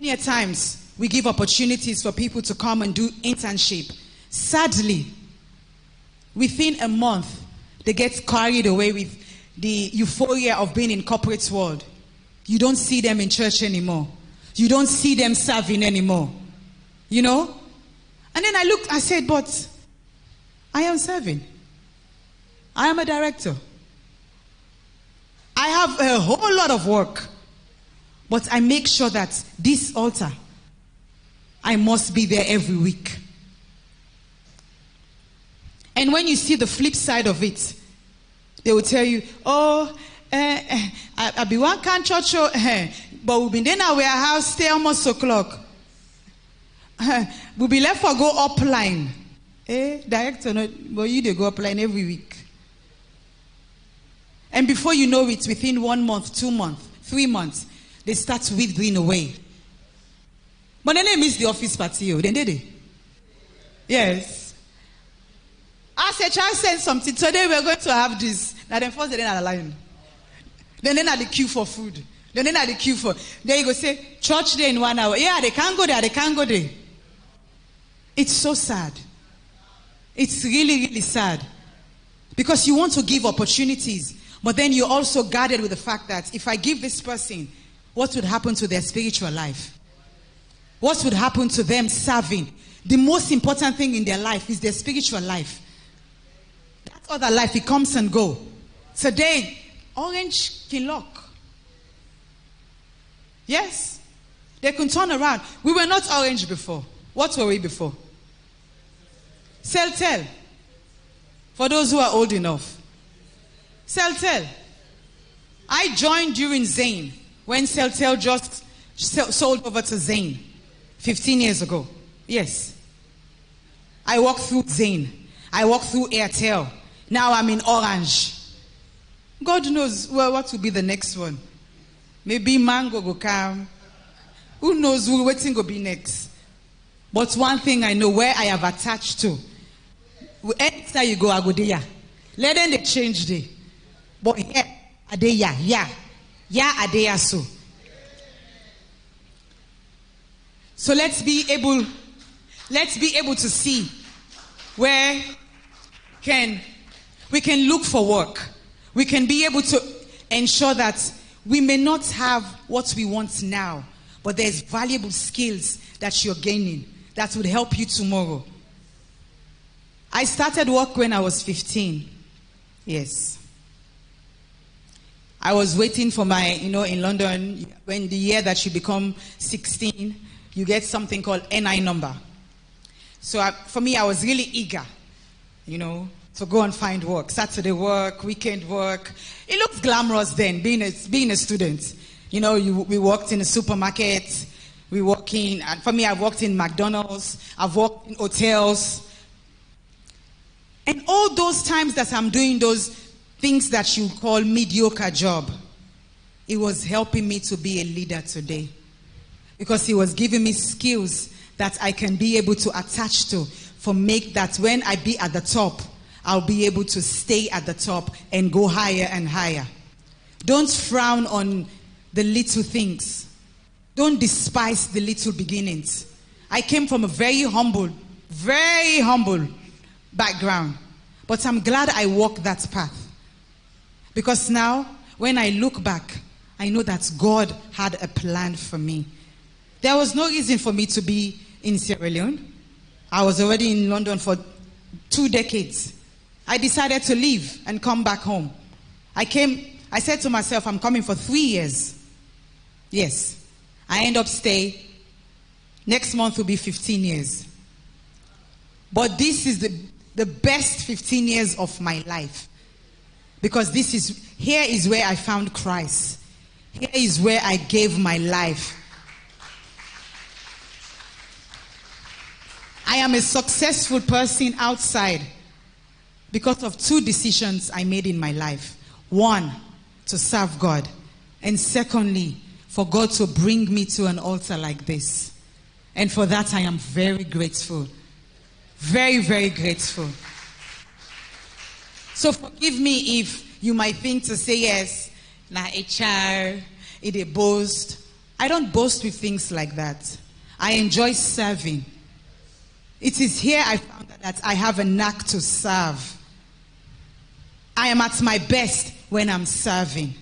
Many times we give opportunities for people to come and do internship. Sadly, within a month, they get carried away with the euphoria of being in corporate world. You don't see them in church anymore. You don't see them serving anymore. You know? And then I said, but I am serving. I am a director. I have a whole lot of work. But I make sure that this altar, I must be there every week. And when you see the flip side of it, they will tell you, I be one can church, but we've been there now, we are house, stay almost o'clock. We'll be left for go upline. Director, no, but you they go upline every week. And before you know it, within 1 month, 2 months, 3 months, they start withering away. But then they miss the office party, then did they? Yes. As a child said something, today we're going to have this. Now then first they are line. Then at the queue for food. Then at the queue for, there you go say, church day in 1 hour. Yeah, they can't go there, they can't go there. It's so sad. It's really, really sad. Because you want to give opportunities, but then you're also guarded with the fact that if I give this person, what would happen to their spiritual life? What would happen to them serving? The most important thing in their life is their spiritual life. That other life, it comes and go. Today, orange can lock. Yes. They can turn around. We were not orange before. What were we before? Celtel. For those who are old enough. Celtel. I joined during Zain, when Celtel just sold over to Zain 15 years ago. Yes. I walked through Zain. I walked through Airtel. Now I'm in Orange. God knows what will be the next one. Maybe Mango will come. Who knows who waiting will be next. But one thing I know, where I have attached to, anytime you go, I go there. Let them they change there. But here, adeya, yeah. Yeah, adeya so. So let's be able to see where we can look for work. We can be able to ensure that we may not have what we want now, but there's valuable skills that you're gaining that would help you tomorrow. I started work when I was 15. Yes. I was waiting for my, in London, when the year that you become 16, you get something called NI number. So for me, I was really eager, to go and find work. Saturday work, weekend work. It looks glamorous then, being a student. We worked in a supermarket. And for me, I've worked in McDonald's. I've worked in hotels. And all those times that I'm doing those things that you call mediocre job, it was helping me to be a leader today. Because it was giving me skills that I can be able to attach to make that when I be at the top, I'll be able to stay at the top and go higher and higher. Don't frown on the little things. Don't despise the little beginnings. I came from a very humble background. But I'm glad I walked that path. Because now, when I look back, I know that God had a plan for me. There was no reason for me to be in Sierra Leone. I was already in London for 2 decades. I decided to leave and come back home. I said to myself, I'm coming for 3 years. Yes. I end up staying. Next month will be 15 years. But this is the best 15 years of my life. Because here is where I found Christ. Here is where I gave my life. I am a successful person outside because of 2 decisions I made in my life. 1, to serve God. And secondly, for God to bring me to an altar like this. And for that, I am very grateful. Very, very grateful. So forgive me if you might think to say yes, na HR, it a boast. I don't boast with things like that. I enjoy serving. It is here I found that I have a knack to serve. I am at my best when I'm serving.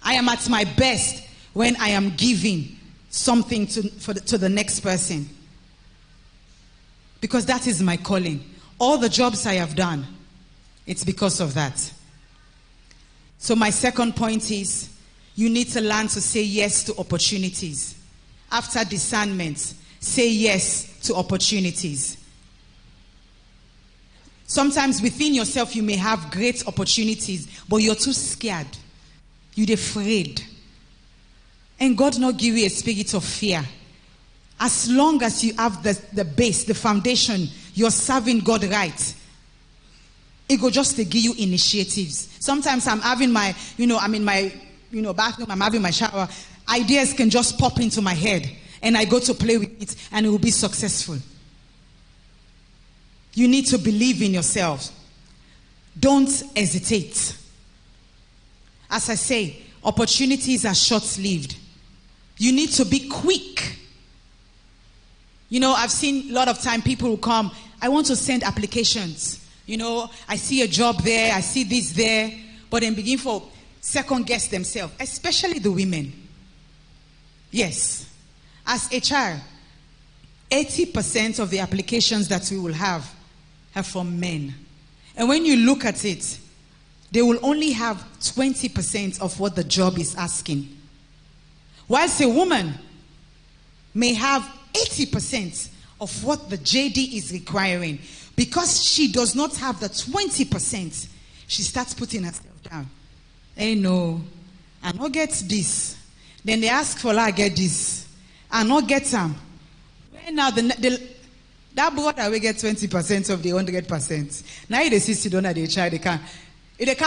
I am at my best when I am giving something to the next person. Because that is my calling. All the jobs I have done, it's because of that. So my second point is, you need to learn to say yes to opportunities. After discernment, say yes to opportunities. Sometimes within yourself, you may have great opportunities, but you're too scared. You're afraid. And God not give you a spirit of fear. As long as you have the base, the foundation, you're serving God right, it will just to give you initiatives. Sometimes I'm having my, I'm in my, bathroom, I'm having my shower. Ideas can just pop into my head, and I go to play with it, and it will be successful. You need to believe in yourself. Don't hesitate. As I say, opportunities are short-lived. You need to be quick. I've seen a lot of time people who come, I want to send applications. I see a job there, I see this there, but then begin for second guess themselves, especially the women. Yes. As HR, 80% of the applications that we will have are from men. And when you look at it, they will only have 20% of what the job is asking. Whilst a woman may have 80% of what the JD is requiring. Because she does not have the 20%, she starts putting herself down. Hey, no, I not get this. Then they ask for, I get this. I not get some. Well, now that brother will get 20% of the 100%. Now they sit down at the child, they can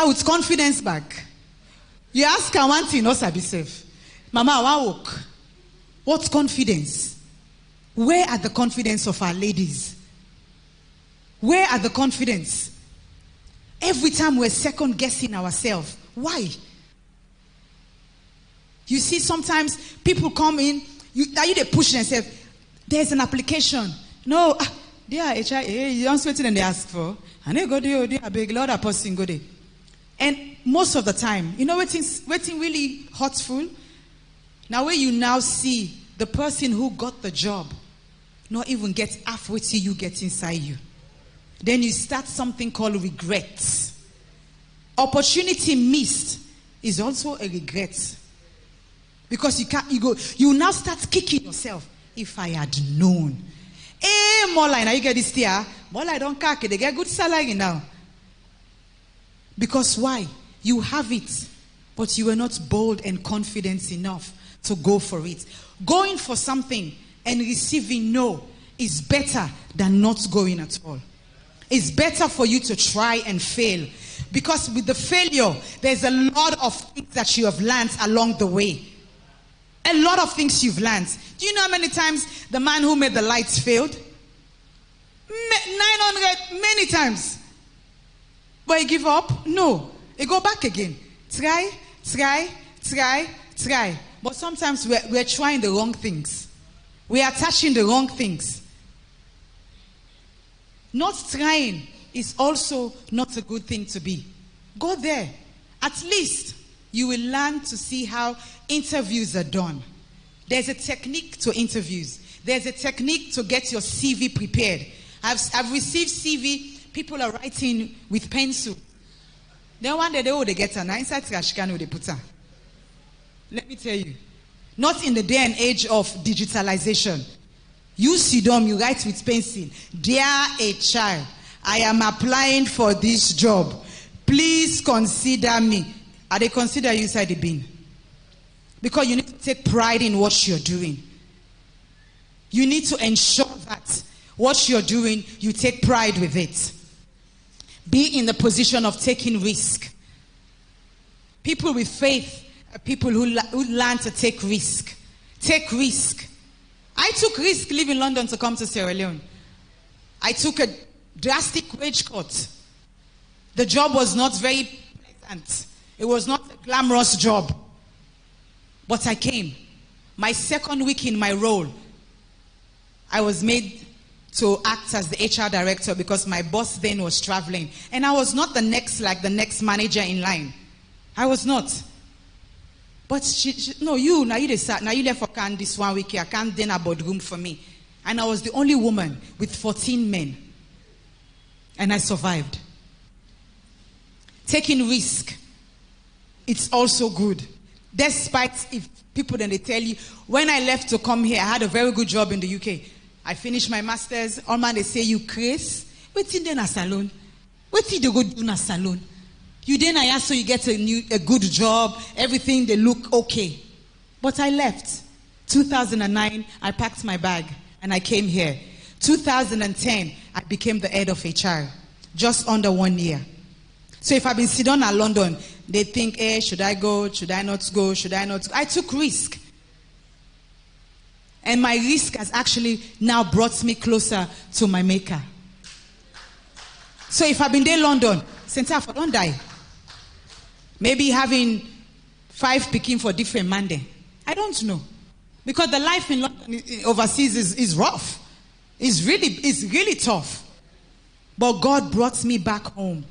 with confidence back. You ask her one thing, not be safe. Mama, I want walk. What confidence? Where are the confidence of our ladies? Where are the confidence? Every time we're second guessing ourselves. Why? You see, sometimes people come in, they push themselves. There's an application. No, they are HR, you don't sweat it and they ask for. And they go there, they are big, lot of person go there. And most of the time, waiting really hurtful. Now where you now see the person who got the job not even get halfway till you get inside you. Then you start something called regret. Opportunity missed is also a regret. Because you now start kicking yourself. If I had known. More line, now you get this here. More line don't cack it. They get good salary now. Because why? You have it. But you were not bold and confident enough to go for it. Going for something and receiving no is better than not going at all. It's better for you to try and fail. Because with the failure, there's a lot of things that you have learned along the way. A lot of things you've learned. Do you know how many times the man who made the lights failed? 900, many times. But he give up? No. He go back again. Try. But sometimes we're trying the wrong things. We are touching the wrong things. Not trying is also not a good thing to be. Go there. At least you will learn to see how interviews are done. There's a technique to interviews. There's a technique to get your CV prepared. I've received CV, people are writing with pencil. Then one day they get an inside trash can they put her. Let me tell you. Not in the day and age of digitalization. You sit down, you write with pencil. Dear HR, I am applying for this job. Please consider me. Are they consider you inside the bin? Because you need to take pride in what you're doing. You need to ensure that what you're doing, you take pride with it. Be in the position of taking risk. People with faith are people who learn to take risk. Take risk. I took risk leaving London to come to Sierra Leone. I took a drastic wage cut. The job was not very pleasant. It was not a glamorous job. But I came. My second week in my role, I was made to act as the HR director because my boss then was traveling. And I was not the next manager in line. I was not. But now you left for can this 1 week. I can't then about room for me. And I was the only woman with 14 men. And I survived. Taking risk, it's also good. Despite if people then they tell you, when I left to come here, I had a very good job in the UK. I finished my master's. All man they say you craze. Wait in then a salon. Wait till they go do a salon. You then I so you get a good job. Everything they look okay. But I left. 2009, I packed my bag and I came here. 2010, I became the head of HR. Just under 1 year. So if I've been sitting down in London, they think, should I go? Should I not go? Should I not go? I took risk. And my risk has actually now brought me closer to my maker. So if I've been there in London, since I don't die. Maybe having 5 picking for different Monday. I don't know. Because the life in London overseas is rough. It's really tough. But God brought me back home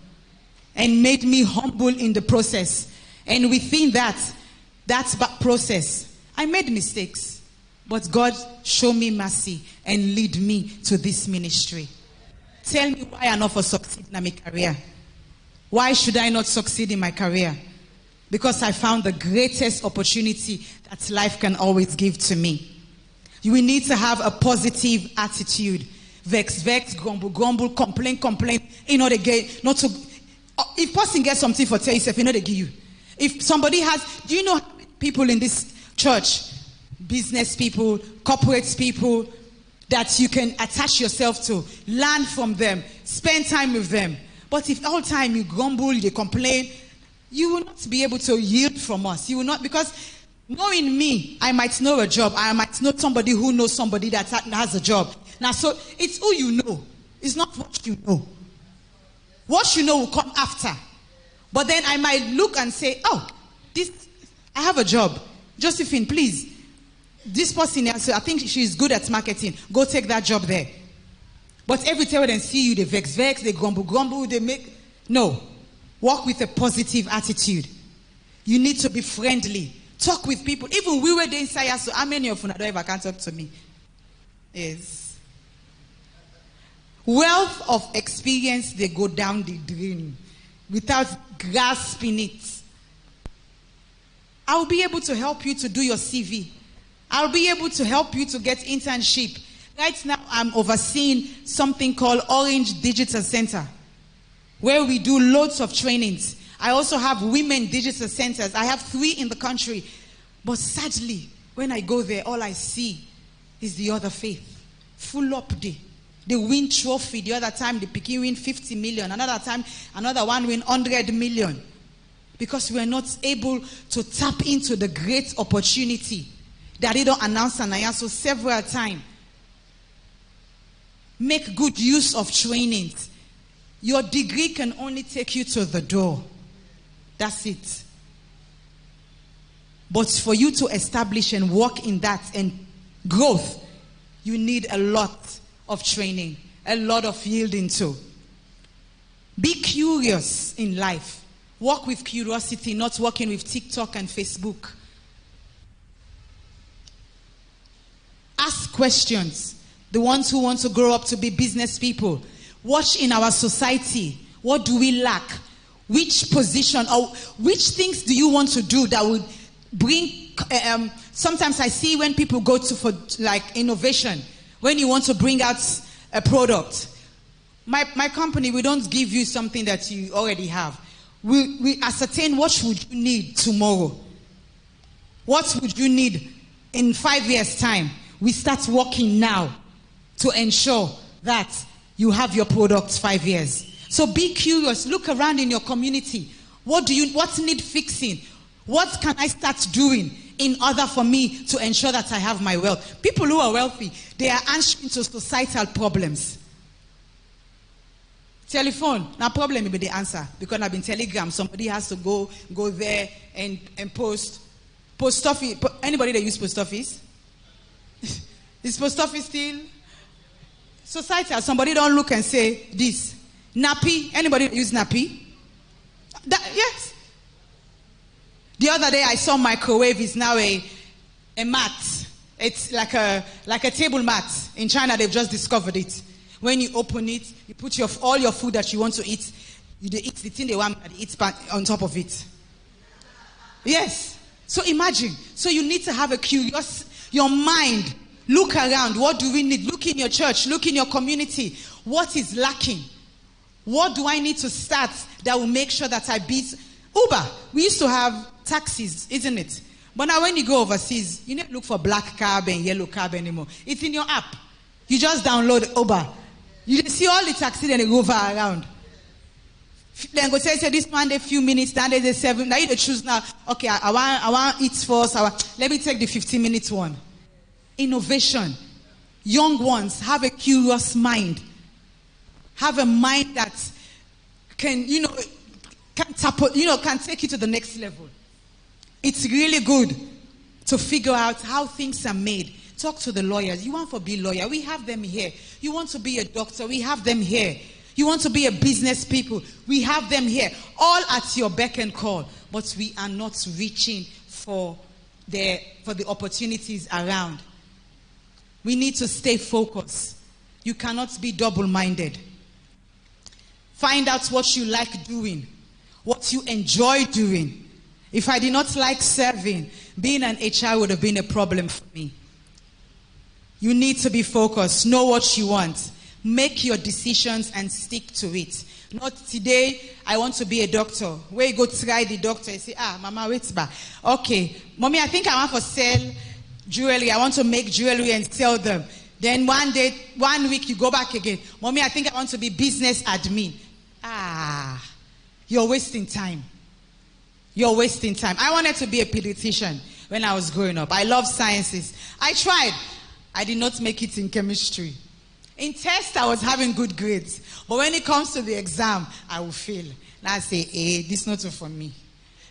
and made me humble in the process. And within that process, I made mistakes. But God showed me mercy and lead me to this ministry. Tell me why I not for succeed in my career. Why should I not succeed in my career? Because I found the greatest opportunity that life can always give to me. You need to have a positive attitude. Vex, grumble, complain. You know, not to. If person gets something for tell yourself, you know they give you. If somebody has, do you know how many people in this church, business people, corporate people, that you can attach yourself to, learn from them, spend time with them. But if all time you grumble, you complain, you will not be able to yield from us. You will not, because knowing me, I might know a job. I might know somebody who knows somebody that has a job. Now, so it's who you know. It's not what you know. What you know will come after. But then I might look and say, I have a job. Josephine, please. This person, I think she's good at marketing. Go take that job there. But every time they see you, they vex, they grumble, they make... No. Walk with a positive attitude. You need to be friendly. Talk with people. Even we were there inside, so how many of you don't ever can talk to me? Yes. Wealth of experience, they go down the drain without grasping it. I'll be able to help you to do your CV. I'll be able to help you to get internship. Right now, I'm overseeing something called Orange Digital Center, where we do loads of trainings. I also have women digital centers. I have 3 in the country. But sadly, when I go there, all I see is the other faith. Full up there. They win trophy. The other time, they begin win 50 million. Another time, another one win 100 million. Because we are not able to tap into the great opportunity that they don't announce and I answer several times. Make good use of trainings. Your degree can only take you to the door. That's it. But for you to establish and work in that and growth, you need a lot of training, a lot of yielding to. Be curious in life. Walk with curiosity, not walking with TikTok and Facebook. Ask questions. The ones who want to grow up to be business people. Watch in our society. What do we lack? Which position or which things do you want to do that would bring... sometimes I see when people go for innovation, when you want to bring out a product. My company, we don't give you something that you already have. We ascertain what would you need tomorrow. What would you need in 5 years' time? We start working now to ensure that you have your products 5 years. So be curious. Look around in your community. What need fixing? What can I start doing in order for me to ensure that I have my wealth? People who are wealthy, they are answering to societal problems. Telephone, now problem will be the answer. Because I've been telegram, somebody has to go there and post. Post office. Anybody that use post office? Is post office still? Society, somebody don't look and say this. Nappy. Anybody that use nappy? Yes. The other day I saw microwave is now a mat. It's like a table mat. In China they've just discovered it. When you open it, you put all your food that you want to eat. You eat the thing they want and eat on top of it. Yes. So imagine. So you need to have your mind. Look around. What do we need? Look in your church. Look in your community. What is lacking? What do I need to start that will make sure that I beat Uber? We used to have taxis, isn't it? But now when you go overseas, you don't look for black cab and yellow cab anymore. It's in your app. You just download Uber. You see all the taxis and they go around. Then go say this one a few minutes, then there's a 7. Now you choose now. Okay, I want eat first. Let me take the 15 minutes one. Innovation. Young ones have a curious mind. Have a mind that can take you to the next level. It's really good to figure out how things are made. Talk to the lawyers. You want to be a lawyer? We have them here. You want to be a doctor? We have them here. You want to be a business people? We have them here. All at your beck and call. But we are not reaching for the opportunities around. We need to stay focused. You cannot be double-minded. Find out what you like doing, what you enjoy doing. If I did not like serving, being an HR would have been a problem for me. You need to be focused. Know what you want. Make your decisions and stick to it. Not today, I want to be a doctor. Where you go try the doctor, you say, Mama, wait back. Okay, Mommy, I think I want to sell jewelry. I want to make jewelry and sell them. Then one week, you go back again. Mommy, I think I want to be business admin. You're wasting time. You're wasting time. I wanted to be a pediatrician when I was growing up. I love sciences. I tried. I did not make it in chemistry. In test, I was having good grades. But when it comes to the exam, I will fail. And I say, this is not for me.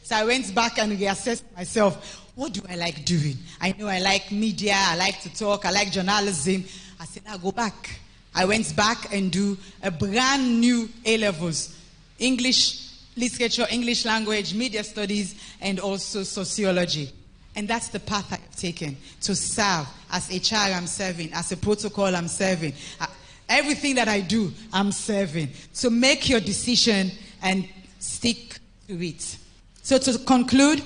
So I went back and reassessed myself. What do I like doing? I know I like media. I like to talk. I like journalism. I said, I'll go back. I went back and do a brand new A-levels. English literature, English language, media studies, and also sociology. And that's the path I have taken to serve. As HR, I'm serving. As a protocol, I'm serving. Everything that I do, I'm serving. So make your decision and stick to it. So to conclude,